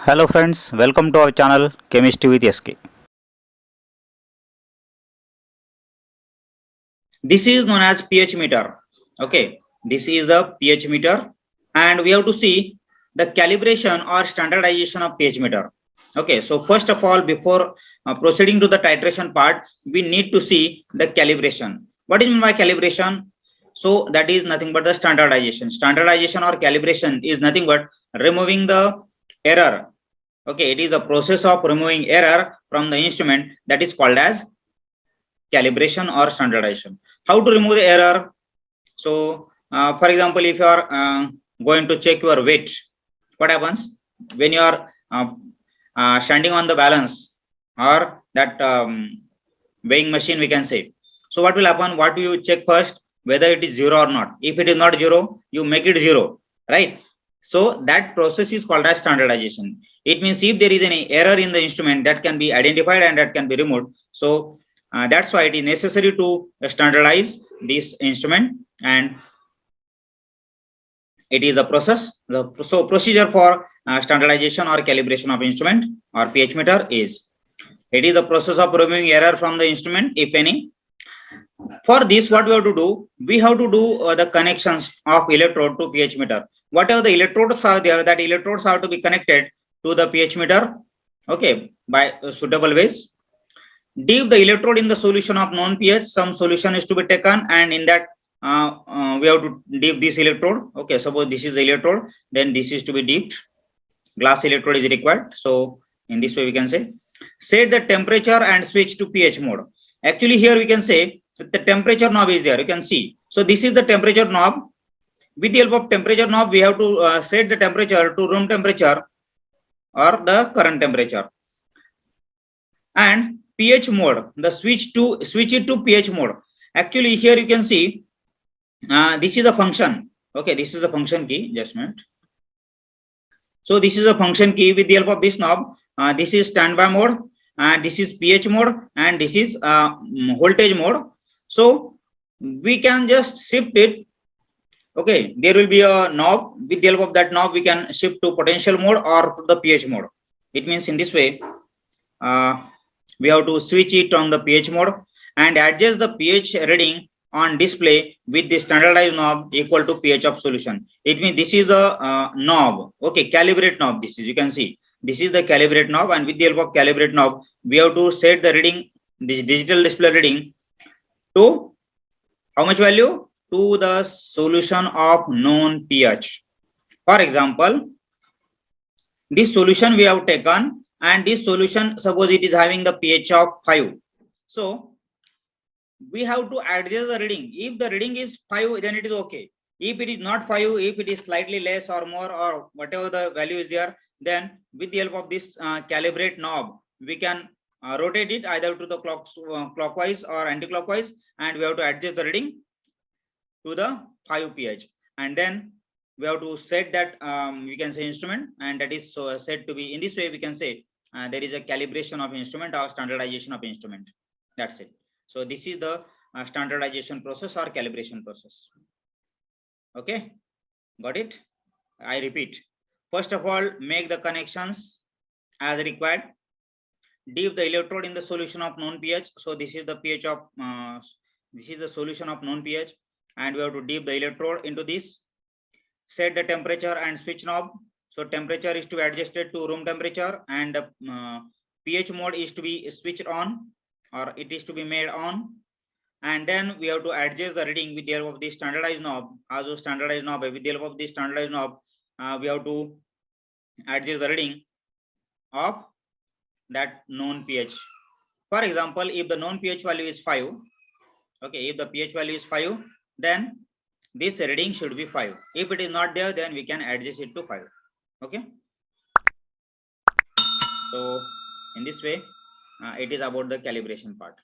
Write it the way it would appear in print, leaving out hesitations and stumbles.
Hello friends, welcome to our channel Chemistry with SK. This is known as pH meter. Okay, this is the pH meter, and we have to see the calibration or standardization of pH meter. Okay, so first of all, before proceeding to the titration part, we need to see the calibration. What is meant by calibration? So that is nothing but the standardization. Standardization or calibration is nothing but removing the error. Okay, it is the process of removing error from the instrument that is called as calibration or standardization. How to remove the error? So, for example, if you are going to check your weight, what happens when you are standing on the balance or that weighing machine, we can say. So, what will happen? What do you check first? Whether it is zero or not. If it is not zero, you make it zero, right? So that process is called as standardization. It means if there is any error in the instrument, that can be identified and that can be removed. So that's why it is necessary to standardize this instrument, and it is the process. So procedure for standardization or calibration of instrument or pH meter is, it is the process of removing error from the instrument, if any. For this, what we have to do? We have to do the connections of electrode to pH meter. Whatever the electrodes are there, that electrodes have to be connected to the pH meter, okay, by suitable ways. Dip the electrode in the solution of known pH. Some solution is to be taken, and in that we have to dip this electrode. Okay, suppose this is the electrode, then this is to be dipped. Glass electrode is required. So in this way we can say, set the temperature and switch to pH mode. Actually here we can say that the temperature knob is there, you can see. So this is the temperature knob. With the help of temperature knob, we have to set the temperature to room temperature or the current temperature. And pH mode, the switch it to pH mode. Actually here you can see this is a function. Okay, this is a function key. Just a minute. So this is a function key. With the help of this knob, this is standby mode, and this is pH mode, and this is voltage mode. So we can just shift it. Okay, there will be a knob. With the help of that knob, we can shift to potential mode or to the pH mode. It means in this way, we have to switch it on the pH mode and adjust the pH reading on display with the standardized knob equal to pH of solution. It means this is the knob. Okay, calibrate knob. This is, you can see, this is the calibrate knob, and with the help of calibrate knob, we have to set the reading, this digital display reading, to how much value? To the solution of known pH. For example, this solution we have taken, and this solution, suppose it is having the pH of 5. So we have to adjust the reading. If the reading is 5, then it is okay. If it is not 5, if it is slightly less or more or whatever the value is there, then with the help of this calibrate knob, we can rotate it either to the clockwise or anti-clockwise, and we have to adjust the reading to the 5 pH, and then we have to set that we can say instrument, and that is so said to be in this way. We can say there is a calibration of instrument or standardization of instrument. That's it. So this is the standardization process or calibration process. Okay, got it? I repeat. First of all, make the connections as required. Dip the electrode in the solution of known pH. So this is the pH of this is the solution of known pH, and we have to dip the electrode into this. Set the temperature and switch knob. So temperature is to be adjusted to room temperature, and pH mode is to be switched on, or it is to be made on. And then we have to adjust the reading with the help of this standardized knob. Also standardized knob, with the help of this standardized knob, we have to adjust the reading of that known pH. For example, if the known pH value is 5, okay, if the pH value is 5, then this reading should be 5. If it is not there, then we can adjust it to 5. Okay, so in this way it is about the calibration part.